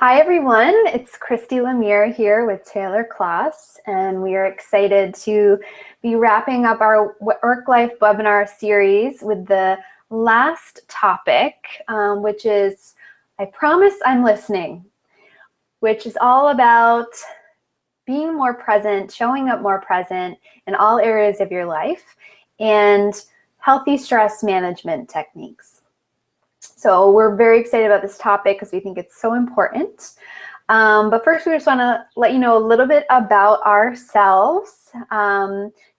Hi everyone, it's Christy LeMire here with Taylor Kloss, and we are excited to be wrapping up our work-life webinar series with the last topic, which is I Promise I'm Listening, which is all about being more present, showing up more present in all areas of your life, and healthy stress management techniques. So we're very excited about this topic because we think it's so important. But first, we just want to let you know a little bit about ourselves.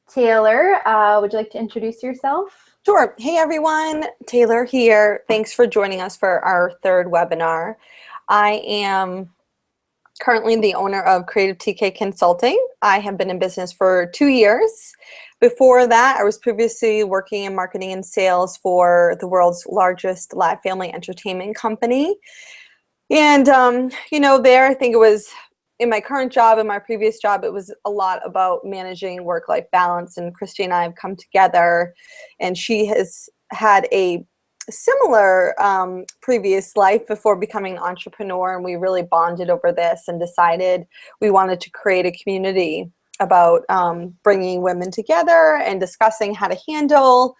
Taylor, would you like to introduce yourself? Sure. Hey, everyone. Taylor here. Thanks for joining us for our third webinar. I am currently the owner of Creative TK Consulting. I have been in business for 2 years. Before that, I was previously working in marketing and sales for the world's largest live family entertainment company. And, there I think it was in my current job and my previous job, it was a lot about managing work-life balance. And Christy and I have come together, and she has had a similar previous life before becoming an entrepreneur, and we really bonded over this and decided we wanted to create a community about bringing women together and discussing how to handle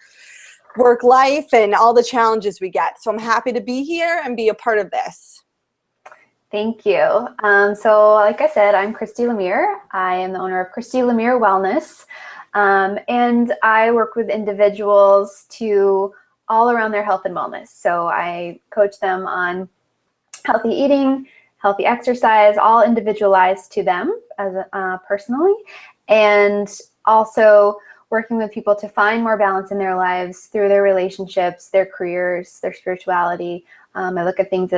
work life and all the challenges we get. So I'm happy to be here and be a part of this. Thank you. So like I said, I'm Christy LeMire. I am the owner of Christy LeMire Wellness, and I work with individuals to all around their health and wellness. So I coach them on healthy eating, healthy exercise, all individualized to them as personally, and also working with people to find more balance in their lives through their relationships, their careers, their spirituality. I look at things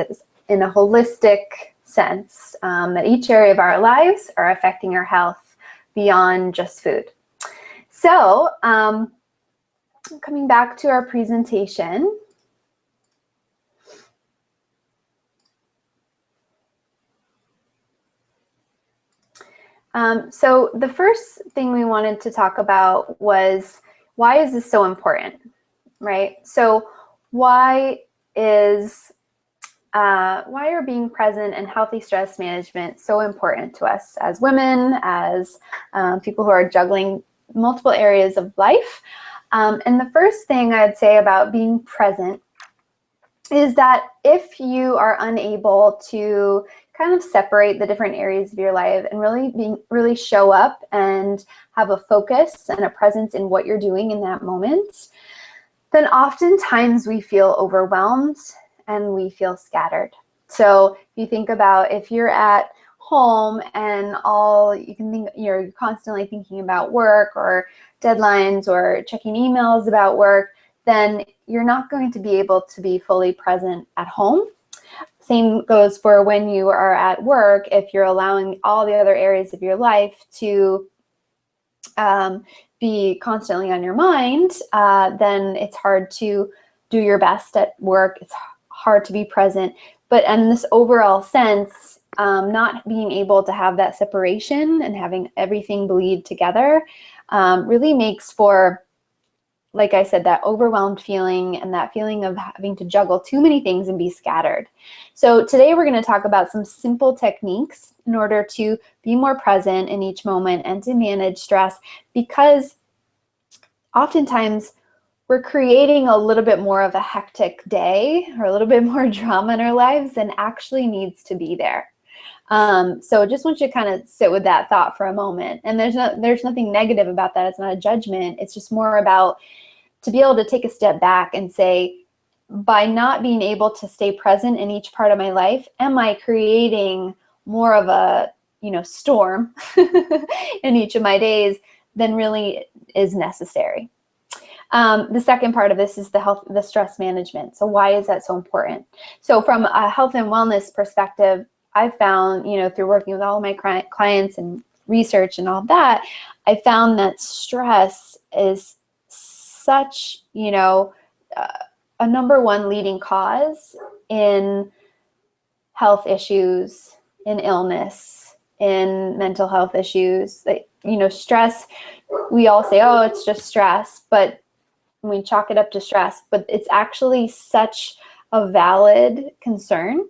in a holistic sense, that each area of our lives are affecting our health beyond just food. So coming back to our presentation, so the first thing we wanted to talk about was, why is this so important, right? So why are being present and healthy stress management so important to us as women, as people who are juggling multiple areas of life? And the first thing I'd say about being present is that if you are unable to kind of separate the different areas of your life and really show up and have a focus and a presence in what you're doing in that moment, then oftentimes we feel overwhelmed and we feel scattered. So if you think about, if you're at home and all you can think, you're constantly thinking about work or deadlines or checking emails about work, then you're not going to be able to be fully present at home. Same goes for when you are at work. If you're allowing all the other areas of your life to be constantly on your mind, then it's hard to do your best at work. It's hard to be present. But in this overall sense, not being able to have that separation and having everything bleed together really makes for, like I said, that overwhelmed feeling and that feeling of having to juggle too many things and be scattered. So today we're going to talk about some simple techniques in order to be more present in each moment and to manage stress, because oftentimes we're creating a little bit more of a hectic day or a little bit more drama in our lives than actually needs to be there. So just want you to kind of sit with that thought for a moment. And there's nothing negative about that. It's not a judgment. It's just more about to be able to take a step back and say, by not being able to stay present in each part of my life, am I creating more of a storm in each of my days than really is necessary? The second part of this is the stress management. So why is that so important? So from a health and wellness perspective, I've found, through working with all of my clients and research and all that, I found that stress is such, a number one leading cause in health issues, in illness, in mental health issues. Stress, we all say, oh, it's just stress, but we chalk it up to stress, but it's actually such a valid concern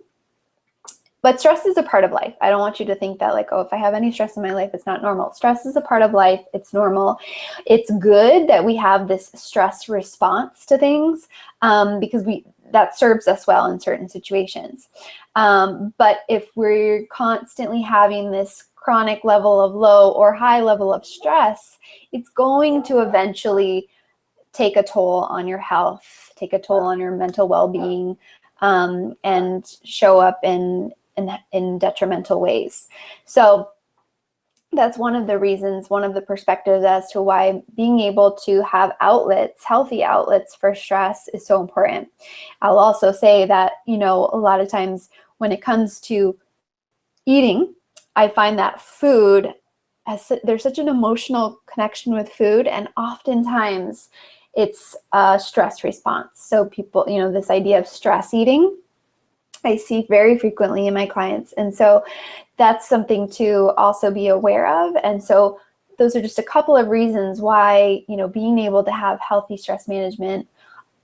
But stress is a part of life. I don't want you to think that like, oh, if I have any stress in my life, it's not normal. Stress is a part of life. It's normal. It's good that we have this stress response to things because that serves us well in certain situations. But if we're constantly having this chronic level of low or high level of stress, it's going to eventually take a toll on your health, take a toll on your mental well-being, and show up in detrimental ways. So that's one of the reasons, one of the perspectives as to why being able to have outlets, healthy outlets for stress is so important. I'll also say that, a lot of times when it comes to eating, I find that food there's such an emotional connection with food, and oftentimes it's a stress response. So people, this idea of stress eating, I see very frequently in my clients. And so that's something to also be aware of. And so those are just a couple of reasons why, being able to have healthy stress management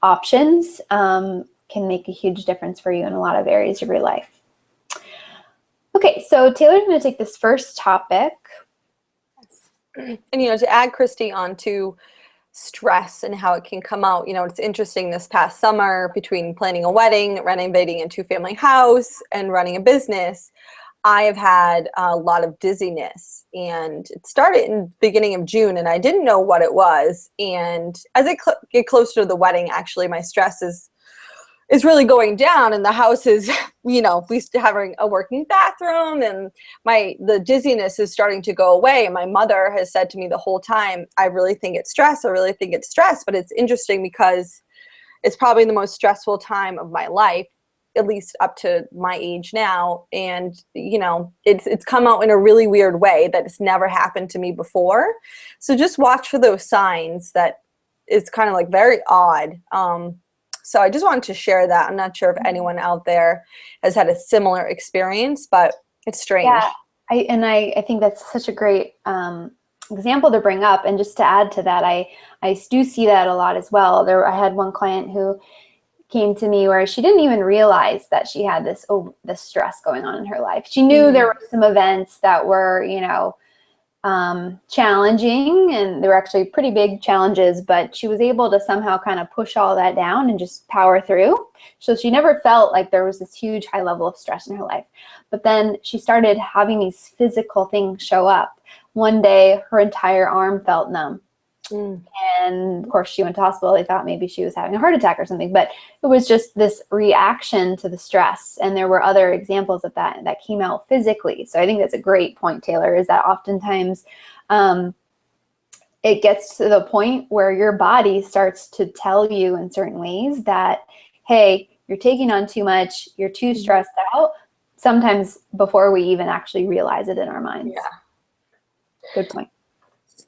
options can make a huge difference for you in a lot of areas of your life. Okay, so Taylor's going to take this first topic. And, to add Christy onto stress and how it can come out, it's interesting this past summer between planning a wedding, renovating a 2-family house, and running a business, I have had a lot of dizziness, and it started in the beginning of June, and I didn't know what it was. And as I get closer to the wedding, actually my stress is really going down, and the house is, we still having a working bathroom, and the dizziness is starting to go away. And my mother has said to me the whole time, I really think it's stress. I really think it's stress. But it's interesting because it's probably the most stressful time of my life, at least up to my age now. And, it's come out in a really weird way that it's never happened to me before. So just watch for those signs that it's kind of like very odd. So I just wanted to share that. I'm not sure if anyone out there has had a similar experience, but it's strange. Yeah, I think that's such a great example to bring up. And just to add to that, I do see that a lot as well. I had one client who came to me where she didn't even realize that she had this stress going on in her life. She knew there were some events that were, challenging, and they were actually pretty big challenges, but she was able to somehow kind of push all that down and just power through. So she never felt like there was this huge high level of stress in her life. But then she started having these physical things show up. One day, her entire arm felt numb. And of course, she went to hospital. They thought maybe she was having a heart attack or something, but it was just this reaction to the stress. And there were other examples of that came out physically. So I think that's a great point, Taylor, is that oftentimes it gets to the point where your body starts to tell you in certain ways that, hey, you're taking on too much, you're too stressed out, sometimes before we even actually realize it in our minds. Yeah. Good point.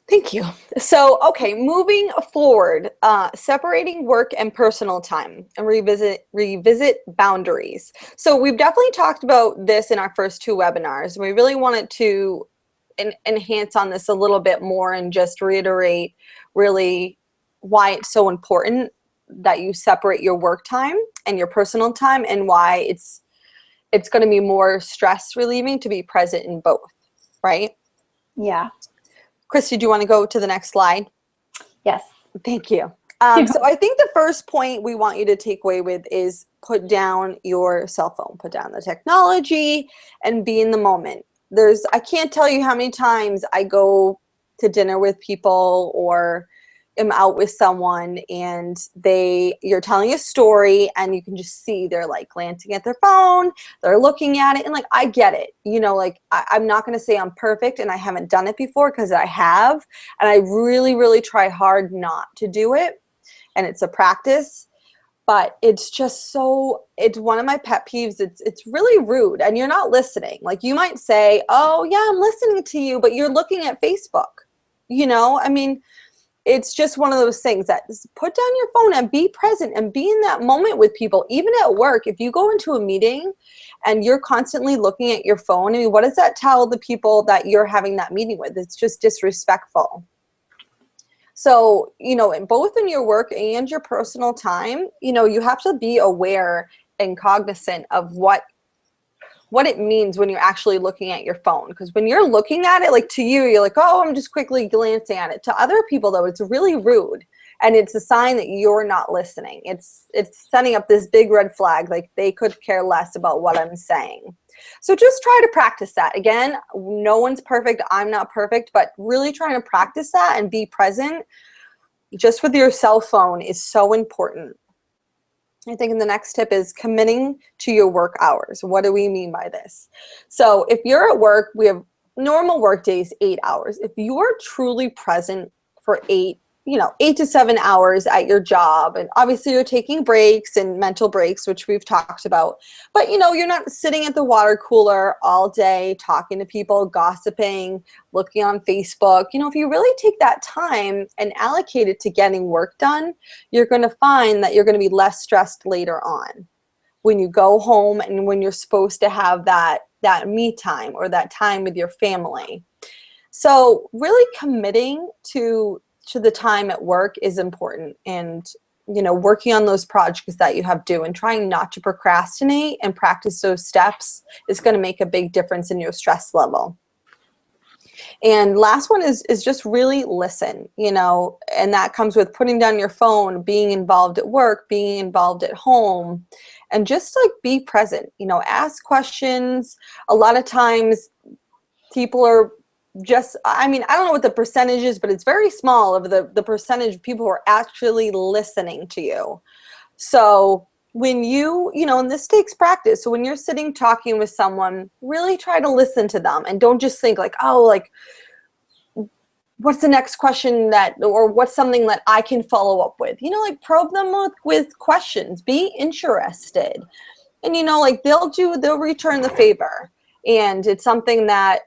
Thank you. So, okay, moving forward, separating work and personal time, and revisit boundaries. So we've definitely talked about this in our first 2 webinars. We really wanted to enhance on this a little bit more and just reiterate really why it's so important that you separate your work time and your personal time, and why it's going to be more stress relieving to be present in both, right? Yeah. Christy, do you want to go to the next slide? Yes. Thank you. So I think the first point we want you to take away with is put down your cell phone, put down the technology, and be in the moment. I can't tell you how many times I go to dinner with people or am out with someone, and you're telling a story, and you can just see they're like glancing at their phone, they're looking at it, and like, I get it. I'm not going to say I'm perfect and I haven't done it before, because I have, and I really, really try hard not to do it. And it's a practice, but it's just it's one of my pet peeves. It's really rude, and you're not listening. Like, you might say, oh yeah, I'm listening to you, but you're looking at Facebook. It's just one of those things that put down your phone and be present and be in that moment with people. Even at work, if you go into a meeting and you're constantly looking at your phone, what does that tell the people that you're having that meeting with? It's just disrespectful. So, both in your work and your personal time, you have to be aware and cognizant of what what it means when you're actually looking at your phone. Because when you're looking at it, like to you, you're like, oh, I'm just quickly glancing at it. To other people, though, it's really rude. And it's a sign that you're not listening. It's setting up this big red flag, like they could care less about what I'm saying. So just try to practice that. Again, no one's perfect. I'm not perfect, but really trying to practice that and be present just with your cell phone is so important. I think the next tip is committing to your work hours. What do we mean by this? So if you're at work, we have normal work days, 8 hours. If you are truly present for 8 to 7 hours at your job, and obviously you're taking breaks and mental breaks, which we've talked about, but you're not sitting at the water cooler all day talking to people, gossiping, looking on Facebook. If you really take that time and allocate it to getting work done, you're going to find that you're going to be less stressed later on when you go home and when you're supposed to have that me time or that time with your family. So really committing to the time at work is important, and working on those projects that you have due and trying not to procrastinate and practice those steps is going to make a big difference in your stress level. And last one is just really listen, and that comes with putting down your phone, being involved at work, being involved at home, and just like be present, ask questions. A lot of times people are I don't know what the percentage is, but it's very small of the percentage of people who are actually listening to you. So when and this takes practice. So when you're sitting talking with someone, really try to listen to them and don't just think like, oh, like, what's the next question or what's something that I can follow up with? Like probe them with questions, be interested. And they'll return the favor. And it's something that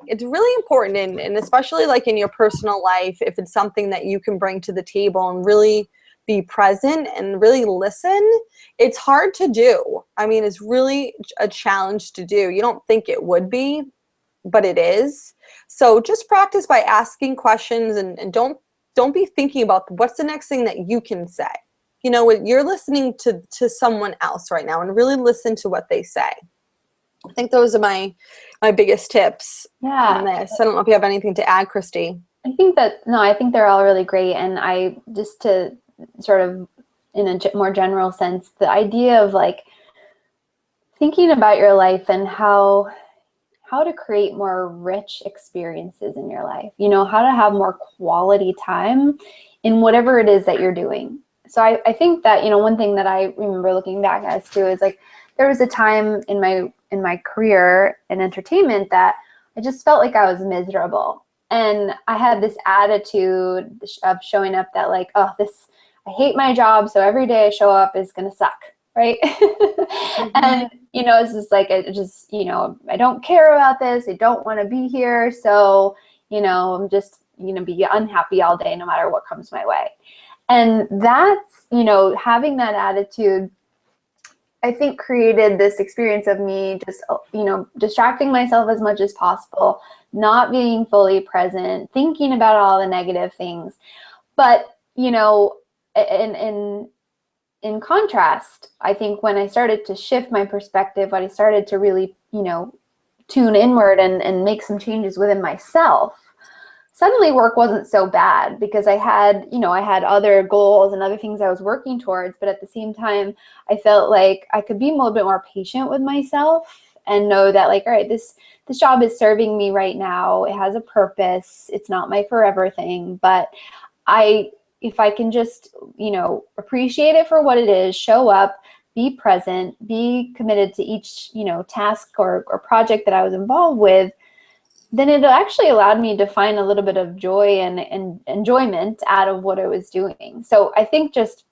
it's really important, and especially like in your personal life, if it's something that you can bring to the table and really be present and really listen, it's hard to do. It's really a challenge to do. You don't think it would be, but it is. So just practice by asking questions, and don't be thinking about what's the next thing that you can say. You're listening to someone else right now, and really listen to what they say. I think those are my biggest tips on this. I don't know if you have anything to add, Christy. I think they're all really great. And I just to sort of in a more general sense, the idea of like thinking about your life and how to create more rich experiences in your life, how to have more quality time in whatever it is that you're doing. So I think that, one thing that I remember looking back as too is like, there was a time in my career in entertainment that I just felt like I was miserable. And I had this attitude of showing up that like, I hate my job, so every day I show up is going to suck, right? Mm-hmm. And, it's just like, I don't care about this. I don't want to be here. So, I'm just going to be unhappy all day, no matter what comes my way. And that's, having that attitude, I think created this experience of me just, distracting myself as much as possible, not being fully present, thinking about all the negative things. But, in contrast, I think when I started to shift my perspective, when I started to really, tune inward and make some changes within myself, suddenly work wasn't so bad, because I had other goals and other things I was working towards. But at the same time, I felt like I could be a little bit more patient with myself and know that like, all right, this job is serving me right now. It has a purpose. It's not my forever thing, but if I can just, appreciate it for what it is, show up, be present, be committed to each, task or project that I was involved with, then it actually allowed me to find a little bit of joy and enjoyment out of what I was doing. So I think just,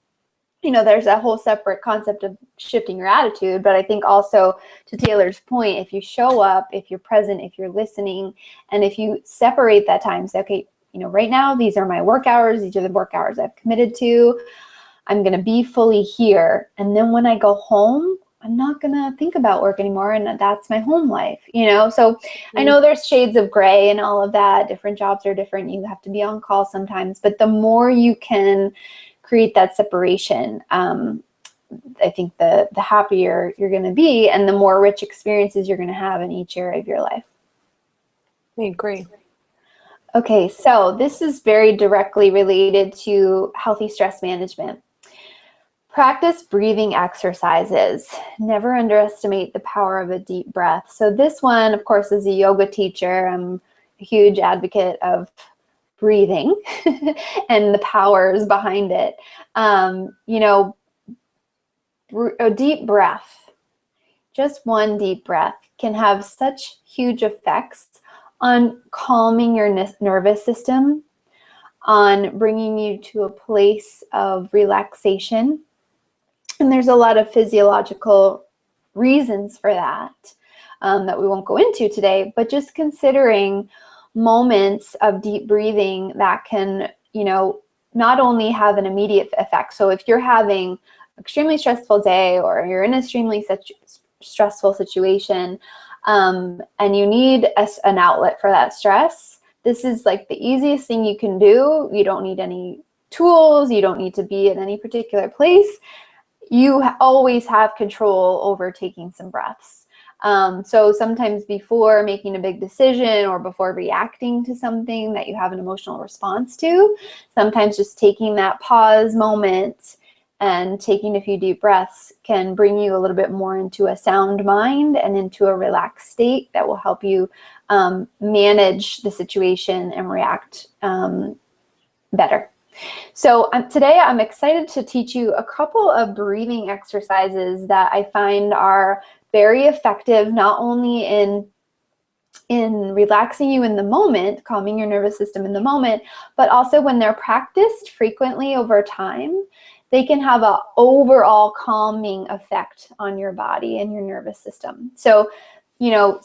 there's that whole separate concept of shifting your attitude. But I think also, to Taylor's point, if you show up, if you're present, if you're listening, and if you separate that time, say, okay, right now, these are my work hours. These are the work hours I've committed to. I'm going to be fully here. And then when I go home, I'm not going to think about work anymore. And that's my home life, So I know there's shades of gray and all of that. Different jobs are different. You have to be on call sometimes. But the more you can create that separation, I think the happier you're going to be and the more rich experiences you're going to have in each area of your life. I agree. Okay, so this is very directly related to healthy stress management. Practice breathing exercises. Never underestimate the power of a deep breath. So this one, of course, as a yoga teacher, I'm a huge advocate of breathing and the powers behind it. You know, a deep breath, just one deep breath, can have such huge effects on calming your nervous system, on bringing you to a place of relaxation. And there's a lot of physiological reasons for that that we won't go into today, but just considering moments of deep breathing that can, you know, not only have an immediate effect. So if you're having an extremely stressful day or you're in an extremely stressful situation and you need an outlet for that stress, this is like the easiest thing you can do. You don't need any tools. You don't need to be in any particular place. You always have control over taking some breaths. So sometimes before making a big decision or before reacting to something that you have an emotional response to, sometimes just taking that pause moment and taking a few deep breaths can bring you a little bit more into a sound mind and into a relaxed state that will help you manage the situation and react better. So today I'm excited to teach you a couple of breathing exercises that I find are very effective, not only in relaxing you in the moment, calming your nervous system in the moment, but also when they're practiced frequently over time, they can have an overall calming effect on your body and your nervous system. So, you know,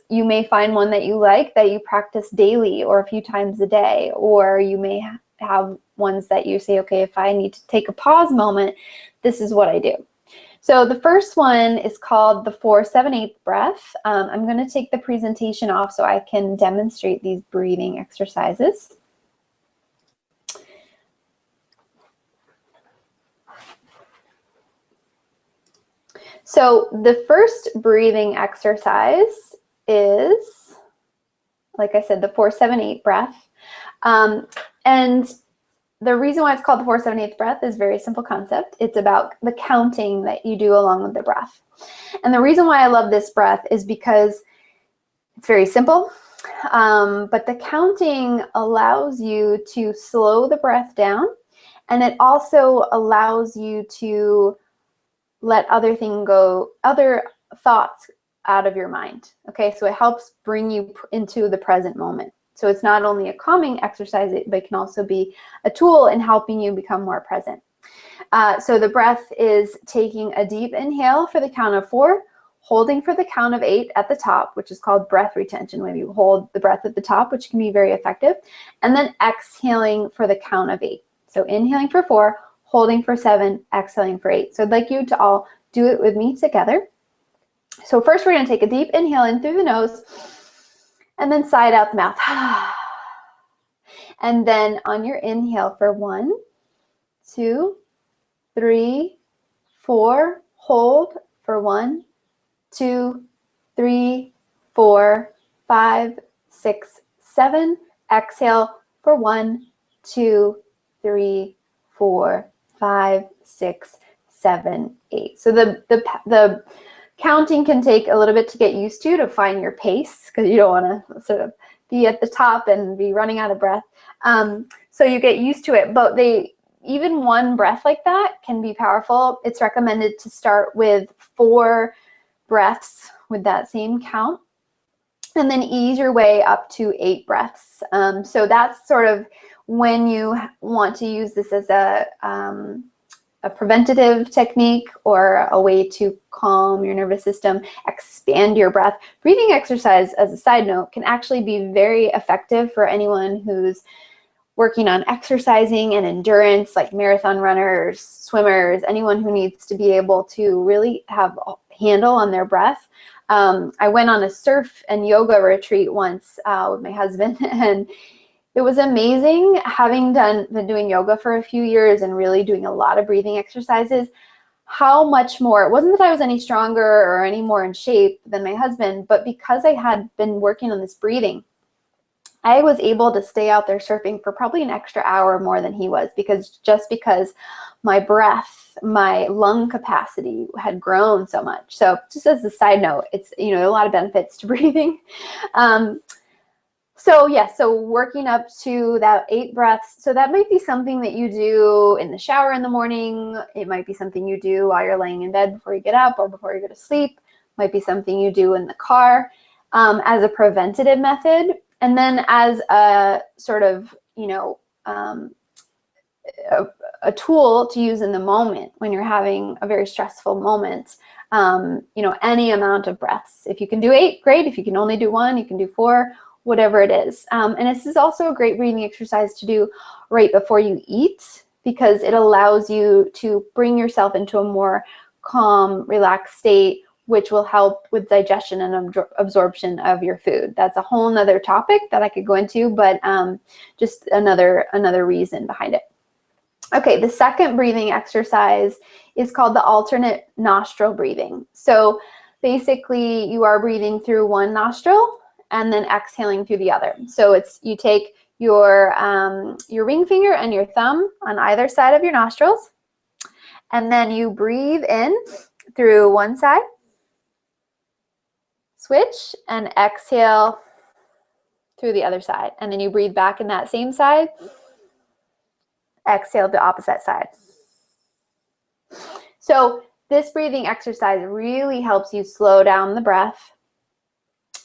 you may find one that you like that you practice daily or a few times a day, or you may have ones that you say, okay, if I need to take a pause moment, this is what I do. So the first one is called the 4-7-8 breath. I'm going to take the presentation off so I can demonstrate these breathing exercises. So the first breathing exercise is, like I said, the 4-7-8 breath. And the reason why it's called the 4-7-8 breath is a very simple concept. It's about the counting that you do along with the breath. And the reason why I love this breath is because it's very simple, but the counting allows you to slow the breath down, and it also allows you to let other thoughts out of your mind. Okay, so it helps bring you into the present moment. So it's not only a calming exercise, but it can also be a tool in helping you become more present. So the breath is taking a deep inhale for the count of 4, holding for the count of 8 at the top, which is called breath retention, when you hold the breath at the top, which can be very effective, and then exhaling for the count of 8. So inhaling for 4, holding for 7, exhaling for 8. So I'd like you to all do it with me together. So first we're going to take a deep inhale in through the nose, and then sigh it out the mouth. And then on your inhale for 1, 2, 3, 4, hold for 1, 2, 3, 4, 5, 6, 7. Exhale for 1, 2, 3, 4, 5, 6, 7, 8. So the counting can take a little bit to get used to find your pace, because you don't want to sort of be at the top and be running out of breath. So you get used to it, but even one breath like that can be powerful. It's recommended to start with 4 breaths with that same count, and then ease your way up to 8 breaths. So that's sort of when you want to use this as a preventative technique or a way to calm your nervous system, expand your breath. Breathing exercise, as a side note, can actually be very effective for anyone who's working on exercising and endurance, like marathon runners, swimmers, anyone who needs to be able to really have a handle on their breath. I went on a surf and yoga retreat once with my husband, and it was amazing, having been doing yoga for a few years and really doing a lot of breathing exercises, how much more, it wasn't that I was any stronger or any more in shape than my husband, but because I had been working on this breathing, I was able to stay out there surfing for probably an extra hour more than he was, because my breath, my lung capacity had grown so much. So just as a side note, it's, you know, a lot of benefits to breathing. So yeah, so working up to that 8 breaths. So that might be something that you do in the shower in the morning. It might be something you do while you're laying in bed before you get up or before you go to sleep. It might be something you do in the car as a preventative method. And then as a sort of, you know, a tool to use in the moment when you're having a very stressful moment. You know, any amount of breaths. If you can do 8, great. If you can only do 1, you can do 4, whatever it is. And this is also a great breathing exercise to do right before you eat, because it allows you to bring yourself into a more calm, relaxed state, which will help with digestion and absorption of your food. That's a whole nother topic that I could go into, but just another reason behind it. Okay, the second breathing exercise is called the alternate nostril breathing. So basically you are breathing through one nostril and then exhaling through the other. So it's, you take your ring finger and your thumb on either side of your nostrils, and then you breathe in through one side, switch, and exhale through the other side. And then you breathe back in that same side, exhale the opposite side. So this breathing exercise really helps you slow down the breath.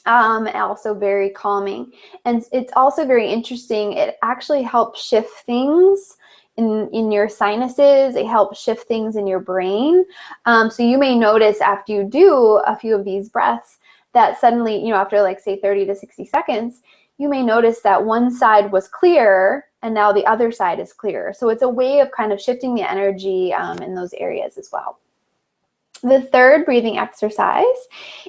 Also very calming. And it's also very interesting. It actually helps shift things in your sinuses. It helps shift things in your brain. So you may notice after you do a few of these breaths that suddenly, you know, after like say 30 to 60 seconds, you may notice that one side was clear and now the other side is clearer. So it's a way of kind of shifting the energy in those areas as well. The third breathing exercise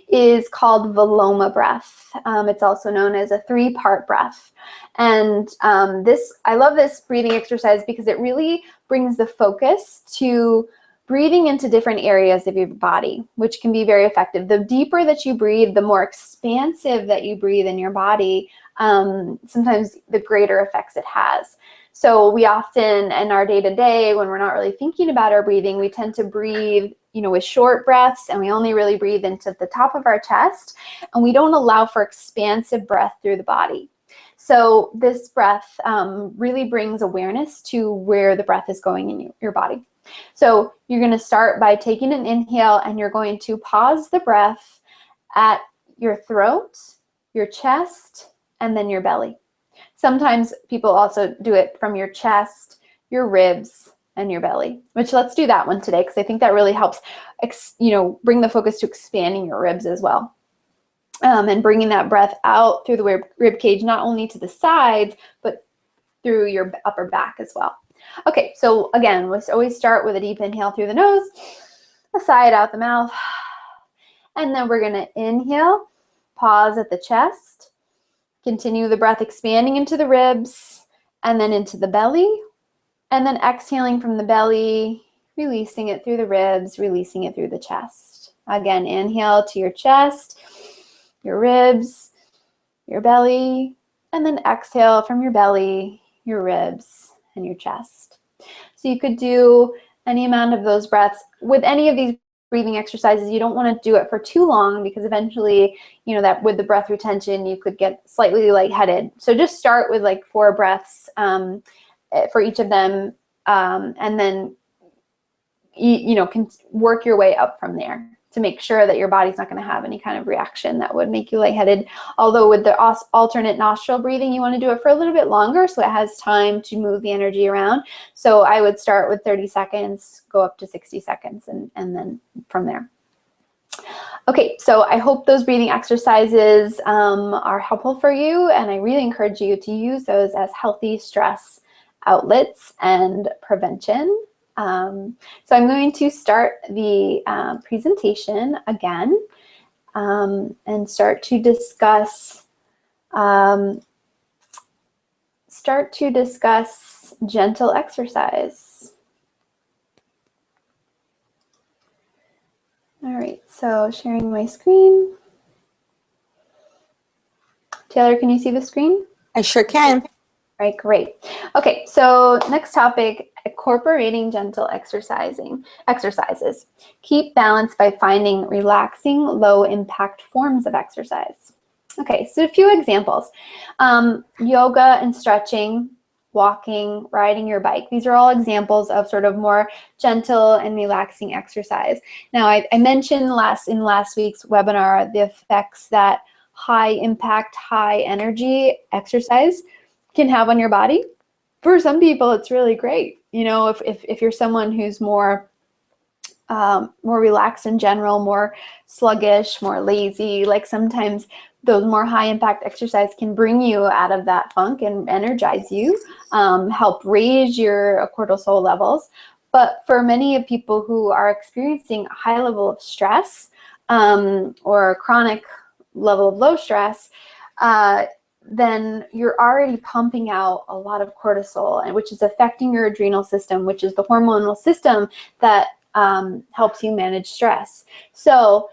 is called Viloma breath. It's also known as a 3-part breath. And I love this breathing exercise because it really brings the focus to breathing into different areas of your body, which can be very effective. The deeper that you breathe, the more expansive that you breathe in your body, sometimes the greater effects it has. So we often, in our day-to-day, when we're not really thinking about our breathing, we tend to breathe, you know, with short breaths, and we only really breathe into the top of our chest, and we don't allow for expansive breath through the body. So this breath really brings awareness to where the breath is going in your body. So you're going to start by taking an inhale, and you're going to pause the breath at your throat, your chest, and then your belly. Sometimes people also do it from your chest, your ribs, and your belly, which let's do that one today, because I think that really helps, you know, bring the focus to expanding your ribs as well. And bringing that breath out through the rib cage, not only to the sides, but through your upper back as well. Okay, so again, let's always start with a deep inhale through the nose, a sigh out the mouth, and then we're gonna inhale, pause at the chest, continue the breath expanding into the ribs, and then into the belly, and then exhaling from the belly, releasing it through the ribs, releasing it through the chest. Again, inhale to your chest, your ribs, your belly, and then exhale from your belly, your ribs, and your chest. So you could do any amount of those breaths. With any of these breathing exercises, you don't want to do it for too long, because eventually, you know, that with the breath retention, you could get slightly lightheaded. So just start with like 4 breaths for each of them, and then you know, can work your way up from there to make sure that your body's not going to have any kind of reaction that would make you lightheaded. Although with the alternate nostril breathing, you want to do it for a little bit longer so it has time to move the energy around. So I would start with 30 seconds, go up to 60 seconds, and then from there. Okay, so I hope those breathing exercises are helpful for you, and I really encourage you to use those as healthy stress outlets and prevention. So I'm going to start the presentation again and start to discuss gentle exercise. All right, so sharing my screen. Taylor, can you see the screen? I sure can. All right, great. Okay, so next topic, incorporating gentle exercises. Keep balance by finding relaxing, low-impact forms of exercise. Okay, so a few examples. Yoga and stretching, walking, riding your bike. These are all examples of sort of more gentle and relaxing exercise. Now, I mentioned in last week's webinar the effects that high impact, high energy exercise can have on your body. For some people, it's really great. You know, if you're someone who's more relaxed in general, more sluggish, more lazy, like sometimes those more high impact exercise can bring you out of that funk and energize you, help raise your cortisol levels. But for many of people who are experiencing a high level of stress or chronic level of low stress, then you're already pumping out a lot of cortisol, and which is affecting your adrenal system, which is the hormonal system that helps you manage stress. So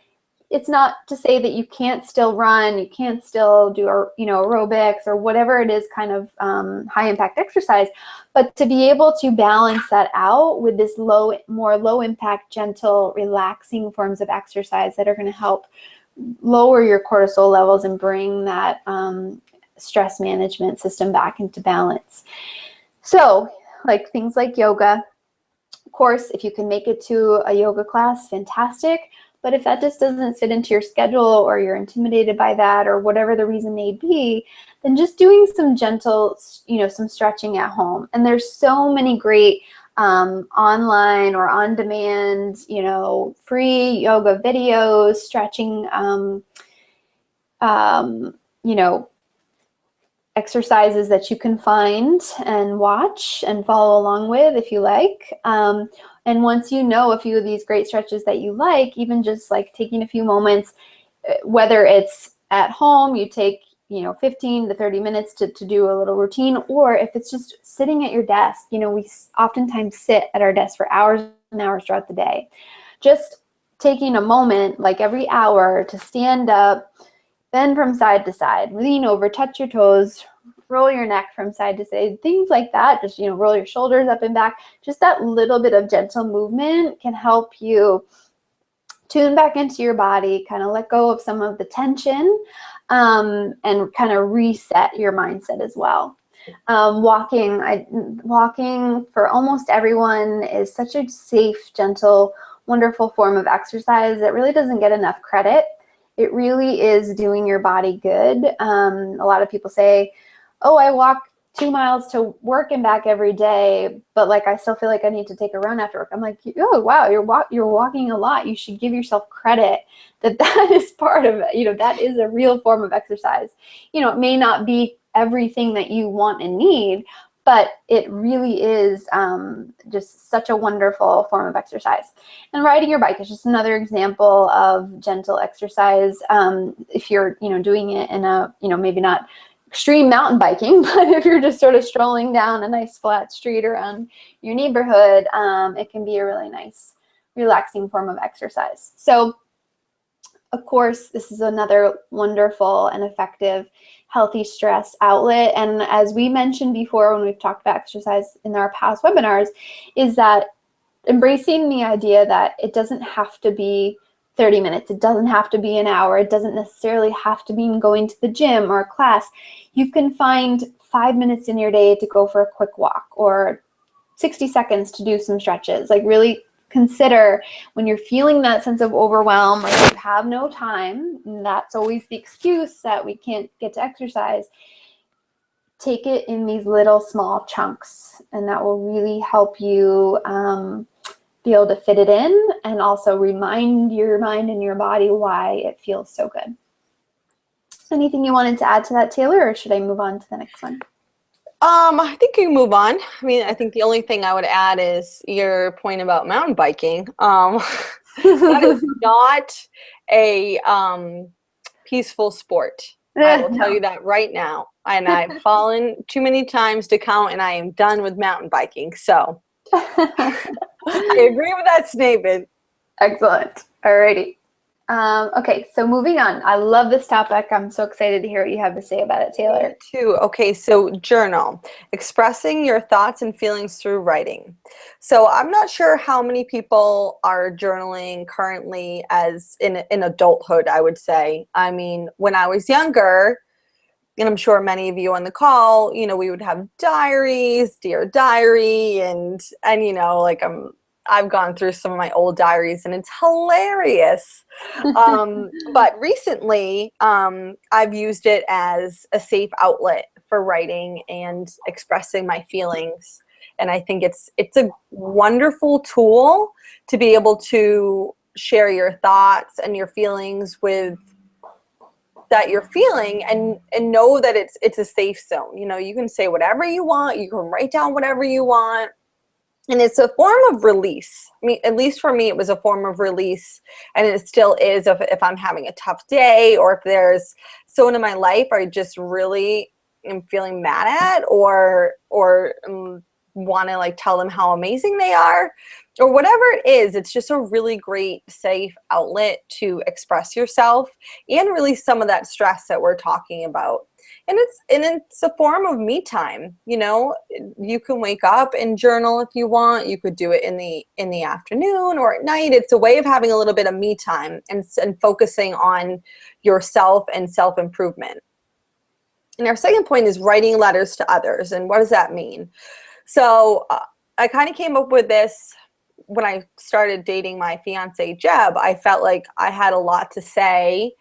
it's not to say that you can't still run, you can't still do aerobics or whatever it is kind of high impact exercise, but to be able to balance that out with this more low impact, gentle, relaxing forms of exercise that are going to help lower your cortisol levels and bring that stress management system back into balance. So like things like yoga, of course, if you can make it to a yoga class, fantastic. But if that just doesn't fit into your schedule, or you're intimidated by that, or whatever the reason may be, then just doing some gentle, some stretching at home. And there's so many great online or on demand, free yoga videos, stretching, exercises that you can find and watch and follow along with if you like. And once you know a few of these great stretches that you like, even just like taking a few moments, whether it's at home, you take 15 to 30 minutes to do a little routine, or if it's just sitting at your desk, we oftentimes sit at our desk for hours and hours throughout the day. Just taking a moment, like every hour, to stand up, bend from side to side, lean over, touch your toes, roll your neck from side to side, things like that. Just, roll your shoulders up and back. Just that little bit of gentle movement can help you tune back into your body, kind of let go of some of the tension, and kind of reset your mindset as well. Walking for almost everyone is such a safe, gentle, wonderful form of exercise that really doesn't get enough credit. It really is doing your body good. A lot of people say, oh, I walk 2 miles to work and back every day, but like I still feel like I need to take a run after work. I'm like, oh wow, you're walking a lot. You should give yourself credit that is part of it. That is a real form of exercise. It may not be everything that you want and need, but it really is just such a wonderful form of exercise. And riding your bike is just another example of gentle exercise. If you're, doing it in a, maybe not extreme mountain biking, but if you're just sort of strolling down a nice flat street around your neighborhood, it can be a really nice, relaxing form of exercise. So, of course, this is another wonderful and effective healthy stress outlet. And as we mentioned before when we've talked about exercise in our past webinars, is that embracing the idea that it doesn't have to be 30 minutes. It doesn't have to be an hour. It doesn't necessarily have to mean going to the gym or a class. You can find 5 minutes in your day to go for a quick walk, or 60 seconds to do some stretches. Like really consider when you're feeling that sense of overwhelm or you have no time, and that's always the excuse that we can't get to exercise, take it in these little small chunks, and that will really help you be able to fit it in and also remind your mind and your body why it feels so good. Anything you wanted to add to that, Taylor, or should I move on to the next one? I think you can move on. I mean, I think the only thing I would add is your point about mountain biking. That is not a peaceful sport. I will tell you that right now. And I've fallen too many times to count, and I am done with mountain biking. So I agree with that statement. Excellent. Alrighty. Okay, so moving on. I love this topic. I'm so excited to hear what you have to say about it, Taylor. Me too. Okay, so journal, expressing your thoughts and feelings through writing. So I'm not sure how many people are journaling currently as in adulthood, I would say. I mean, when I was younger, and I'm sure many of you on the call, we would have diaries, Dear Diary, and like I've gone through some of my old diaries and it's hilarious. But recently, I've used it as a safe outlet for writing and expressing my feelings. And I think it's a wonderful tool to be able to share your thoughts and your feelings with that you're feeling and know that it's a safe zone. You can say whatever you want, you can write down whatever you want. And it's a form of release. I mean, at least for me, it was a form of release. And it still is if I'm having a tough day or if there's someone in my life I just really am feeling mad at or want to like tell them how amazing they are or whatever it is. It's just a really great, safe outlet to express yourself and release some of that stress that we're talking about. And it's a form of me time. You can wake up and journal if you want. You could do it in the afternoon or at night. It's a way of having a little bit of me time and focusing on yourself and self-improvement. And our second point is writing letters to others. And what does that mean? So I kind of came up with this when I started dating my fiance, Jeb. I felt like I had a lot to say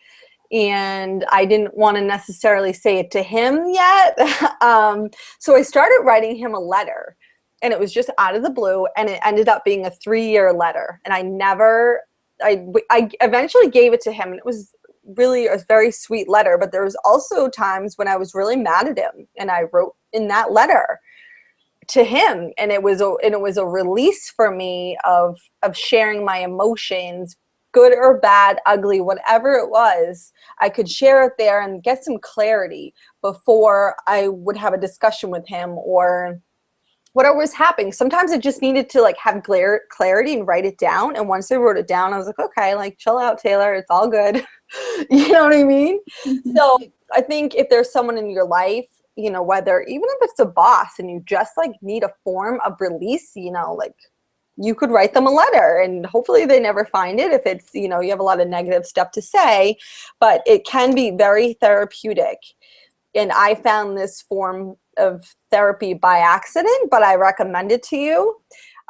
and I didn't want to necessarily say it to him yet. So I started writing him a letter, and it was just out of the blue, and it ended up being a 3-year letter. And I eventually gave it to him, and it was really a very sweet letter. But there was also times when I was really mad at him, and I wrote in that letter to him, and it was a release for me of sharing my emotions, good or bad, ugly, whatever it was. I could share it there and get some clarity before I would have a discussion with him or whatever was happening. Sometimes I just needed to like have clarity and write it down. And once I wrote it down, I was like, okay, like chill out, Taylor. It's all good. You know what I mean? Mm-hmm. So I think if there's someone in your life, whether even if it's a boss and you just like need a form of release, like you could write them a letter and hopefully they never find it if it's, you have a lot of negative stuff to say, but it can be very therapeutic. And I found this form of therapy by accident, but I recommend it to you.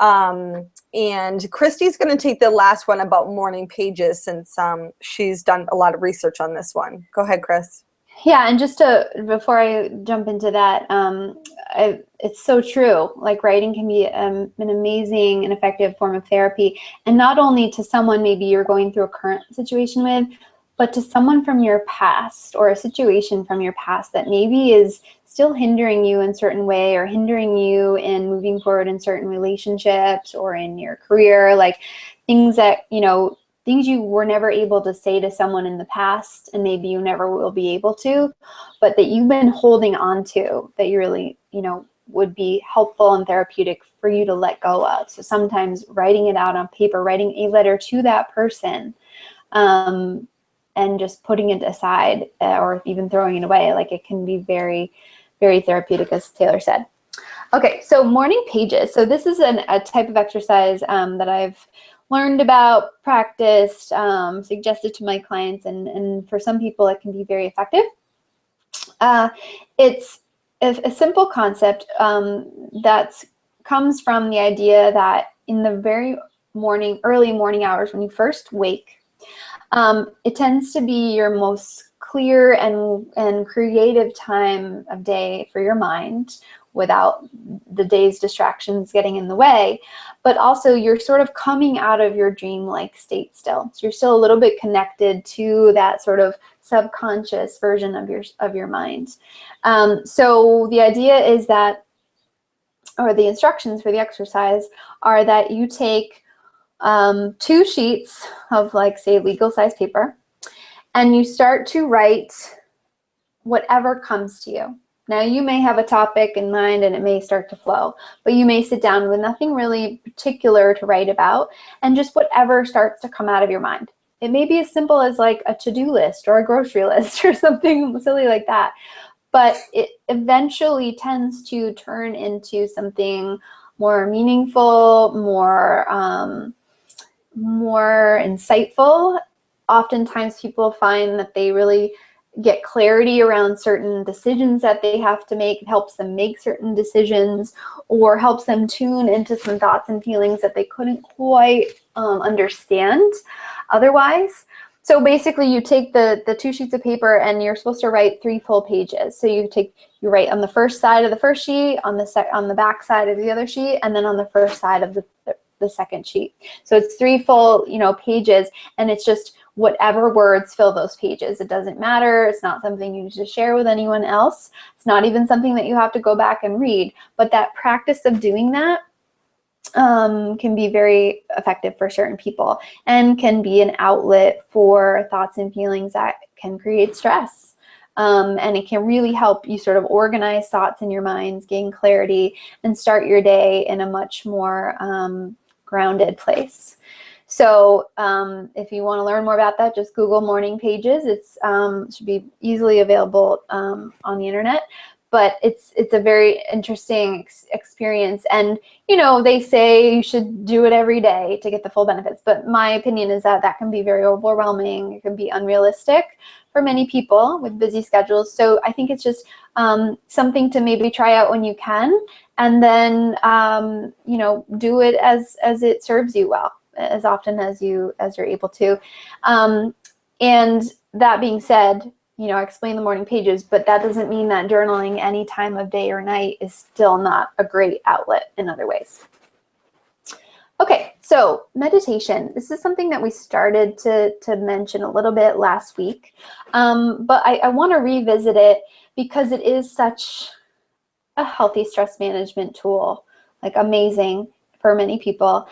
And Christy's going to take the last one about morning pages since she's done a lot of research on this one. Go ahead, Chris. Yeah, and before I jump into that, it's so true. Like writing can be an amazing and effective form of therapy, and not only to someone maybe you're going through a current situation with, but to someone from your past or a situation from your past that maybe is still hindering you in a certain way or hindering you in moving forward in certain relationships or in your career, like things that, things you were never able to say to someone in the past and maybe you never will be able to, but that you've been holding on to that you really, would be helpful and therapeutic for you to let go of. So sometimes writing it out on paper, writing a letter to that person, and just putting it aside or even throwing it away, like it can be very, very therapeutic, as Taylor said. Okay, so morning pages. So this is a type of exercise that I've learned about, practiced, suggested to my clients, and for some people it can be very effective. It's a simple concept that comes from the idea that in the very early morning hours when you first wake, it tends to be your most clear and creative time of day for your mind without the day's distractions getting in the way, but also you're sort of coming out of your dream-like state still. So you're still a little bit connected to that sort of subconscious version of your mind. So the idea is that, or the instructions for the exercise are that you take 2 sheets of, like, say, legal size paper, and you start to write whatever comes to you. Now you may have a topic in mind and it may start to flow, but you may sit down with nothing really particular to write about and just whatever starts to come out of your mind. It may be as simple as like a to-do list or a grocery list or something silly like that, but it eventually tends to turn into something more meaningful, more insightful. Oftentimes people find that they really get clarity around certain decisions that they have to make. It helps them make certain decisions or helps them tune into some thoughts and feelings that they couldn't quite understand otherwise. So basically you take the 2 sheets of paper and you're supposed to write 3 full pages. So you write on the first side of the first sheet, on the back side of the other sheet, and then on the first side of the second sheet. So it's 3 full, pages, and it's just whatever words fill those pages. It doesn't matter. It's not something you need to share with anyone else. It's not even something that you have to go back and read, but that practice of doing that can be very effective for certain people and can be an outlet for thoughts and feelings that can create stress. And it can really help you sort of organize thoughts in your minds, gain clarity, and start your day in a much more grounded place. So if you want to learn more about that, just Google morning pages. It should be easily available on the internet. But it's a very interesting experience. And, they say you should do it every day to get the full benefits. But my opinion is that can be very overwhelming. It can be unrealistic for many people with busy schedules. So I think it's just something to maybe try out when you can. And then, do it as it serves you well, as often as you're able to. And that being said, I explain the morning pages, but that doesn't mean that journaling any time of day or night is still not a great outlet in other ways. Okay, so meditation. This is something that we started to mention a little bit last week, but I want to revisit it because it is such a healthy stress management tool, like amazing for many people.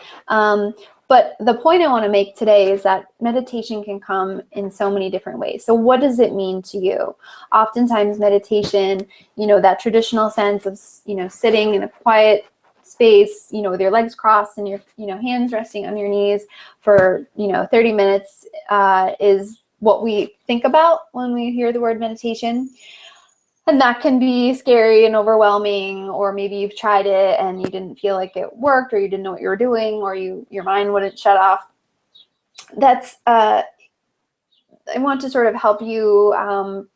But the point I want to make today is that meditation can come in so many different ways. So what does it mean to you? Oftentimes meditation, that traditional sense of, sitting in a quiet space, with your legs crossed and your, hands resting on your knees for, 30 minutes is what we think about when we hear the word meditation. And that can be scary and overwhelming, or maybe you've tried it and you didn't feel like it worked, or you didn't know what you were doing, or your mind wouldn't shut off. That's, I want to sort of help you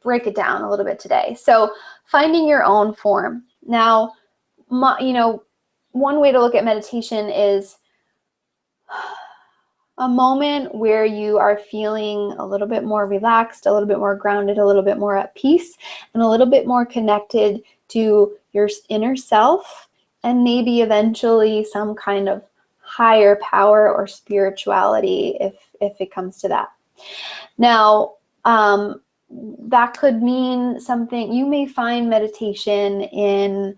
break it down a little bit today. So finding your own form. Now, one way to look at meditation is a moment where you are feeling a little bit more relaxed, a little bit more grounded, a little bit more at peace, and a little bit more connected to your inner self, and maybe eventually some kind of higher power or spirituality if it comes to that. Now, that could mean something. You may find meditation in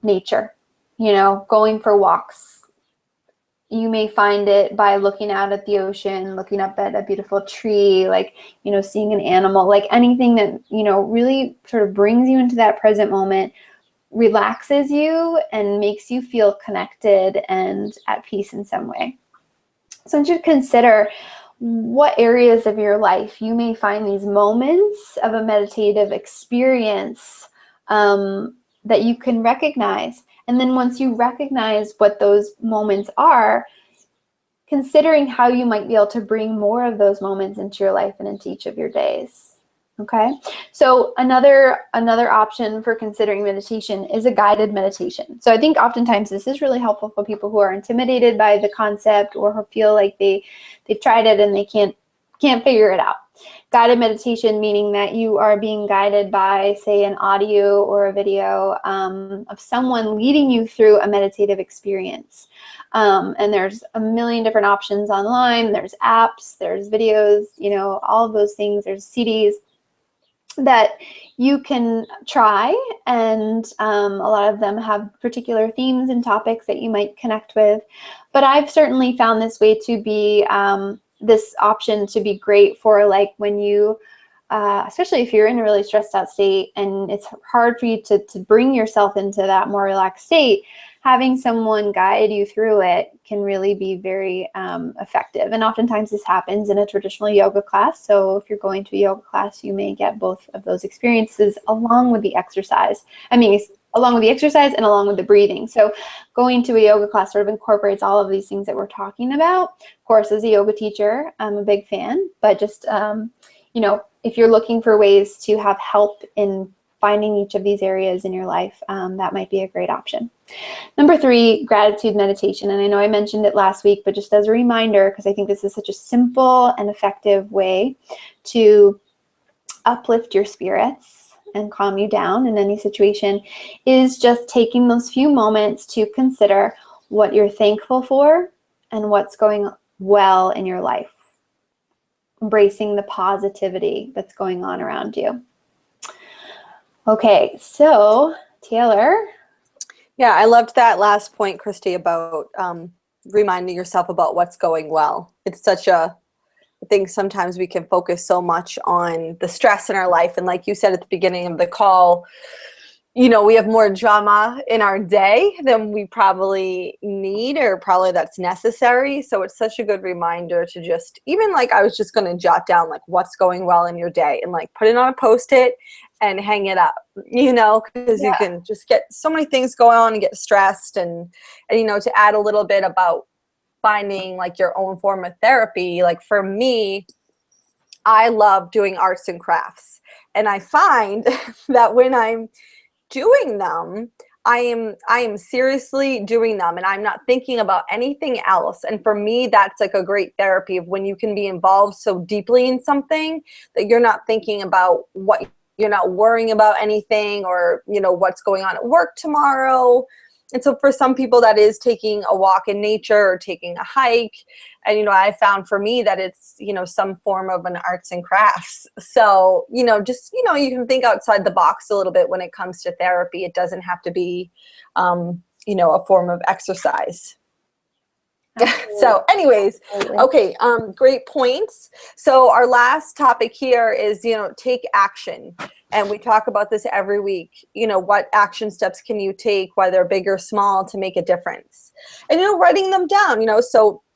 nature, going for walks. You may find it by looking out at the ocean, looking up at a beautiful tree, like, seeing an animal, like anything that, really sort of brings you into that present moment, relaxes you and makes you feel connected and at peace in some way. So you should consider what areas of your life you may find these moments of a meditative experience that you can recognize. And then once you recognize what those moments are, considering how you might be able to bring more of those moments into your life and into each of your days. Okay, so another option for considering meditation is a guided meditation. So I think oftentimes this is really helpful for people who are intimidated by the concept or who feel like they've tried it and they can't figure it out. Guided meditation meaning that you are being guided by, say, an audio or a video of someone leading you through a meditative experience. And there's a million different options online. There's apps, there's videos, all of those things. There's CDs that you can try, and a lot of them have particular themes and topics that you might connect with. But I've certainly found this way to be this option to be great for, like, when you especially if you're in a really stressed out state and it's hard for you to bring yourself into that more relaxed state, having someone guide you through it can really be very effective. And oftentimes this happens in a traditional yoga class. So if you're going to a yoga class, you may get both of those experiences along with the exercise. Along with the exercise and along with the breathing. So going to a yoga class sort of incorporates all of these things that we're talking about. Of course, as a yoga teacher, I'm a big fan, but just, if you're looking for ways to have help in finding each of these areas in your life, that might be a great option. Number 3, gratitude meditation. And I know I mentioned it last week, but just as a reminder, because I think this is such a simple and effective way to uplift your spirits and calm you down in any situation, is just taking those few moments to consider what you're thankful for and what's going well in your life. Embracing the positivity that's going on around you. Okay, so Taylor. Yeah, I loved that last point, Christy, about reminding yourself about what's going well. It's such a I think sometimes we can focus so much on the stress in our life. And like you said at the beginning of the call, we have more drama in our day than we probably need or probably that's necessary. So it's such a good reminder to just, even like I was just going to jot down like what's going well in your day and like put it on a Post-it and hang it up, because you can just get so many things going on and get stressed and to add a little bit about finding like your own form of therapy. Like for me, I love doing arts and crafts. And I find that when I'm doing them, I am seriously doing them and I'm not thinking about anything else. And for me, that's like a great therapy of when you can be involved so deeply in something that you're not thinking about you're not worrying about anything or, what's going on at work tomorrow. And so for some people that is taking a walk in nature or taking a hike. And, I found for me that it's, some form of an arts and crafts. So, just, you can think outside the box a little bit when it comes to therapy. It doesn't have to be, a form of exercise. So anyways, okay, great points. So our last topic here is, take action. And we talk about this every week. What action steps can you take, whether big or small, to make a difference? And, writing them down,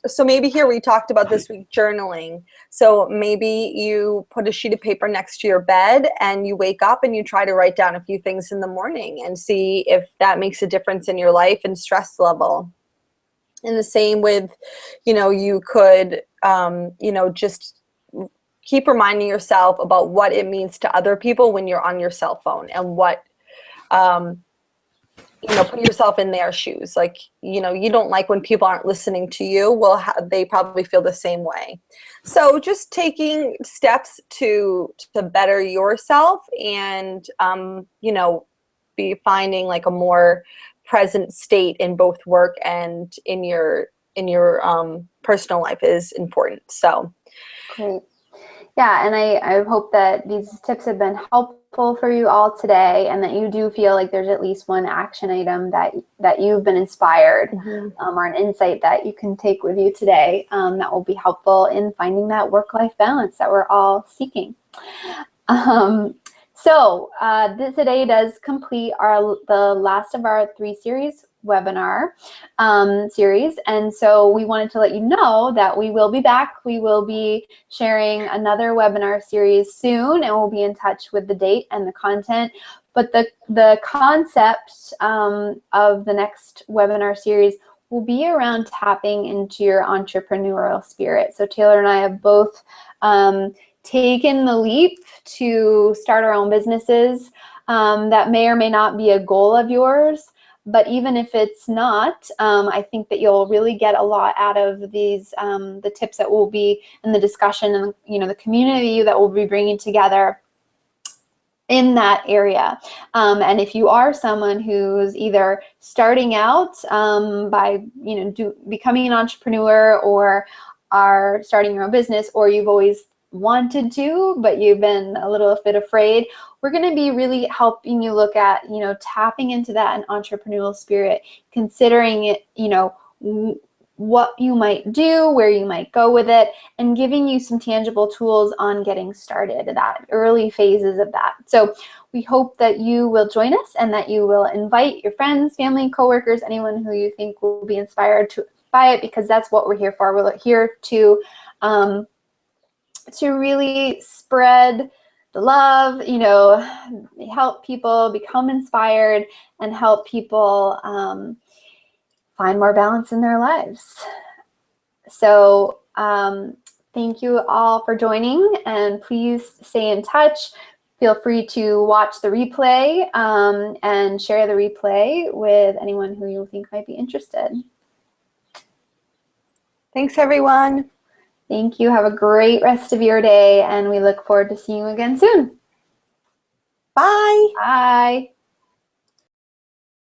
so maybe here we talked about this week journaling. So maybe you put a sheet of paper next to your bed and you wake up and you try to write down a few things in the morning and see if that makes a difference in your life and stress level. And the same with, you could, just keep reminding yourself about what it means to other people when you're on your cell phone and what, put yourself in their shoes. Like, you don't like when people aren't listening to you. Well, they probably feel the same way. So just taking steps to better yourself and, be finding like a more present state in both work and in your personal life is important. So great. Yeah, and I hope that these tips have been helpful for you all today and that you do feel like there's at least one action item that you've been inspired or an insight that you can take with you today that will be helpful in finding that work-life balance that we're all seeking. So today does complete the last of our 3-series webinar series. And so we wanted to let you know that we will be back. We will be sharing another webinar series soon, and we'll be in touch with the date and the content. But the concept of the next webinar series will be around tapping into your entrepreneurial spirit. So Taylor and I have both taken the leap to start our own businesses. That may or may not be a goal of yours, but even if it's not, I think that you'll really get a lot out of these, the tips that will be in the discussion and, the community that we'll be bringing together in that area. And if you are someone who's either starting out by, becoming an entrepreneur or are starting your own business, or you've always wanted to, but you've been a little bit afraid, we're going to be really helping you look at, tapping into that entrepreneurial spirit, considering it, what you might do, where you might go with it, and giving you some tangible tools on getting started, that early phases of that. So we hope that you will join us and that you will invite your friends, family, coworkers, anyone who you think will be inspired by it, because that's what we're here for. We're here to really spread the love, help people become inspired and help people find more balance in their lives. So thank you all for joining, and please stay in touch. Feel free to watch the replay and share the replay with anyone who you think might be interested. Thanks, everyone. Thank you. Have a great rest of your day, and we look forward to seeing you again soon. Bye. Bye.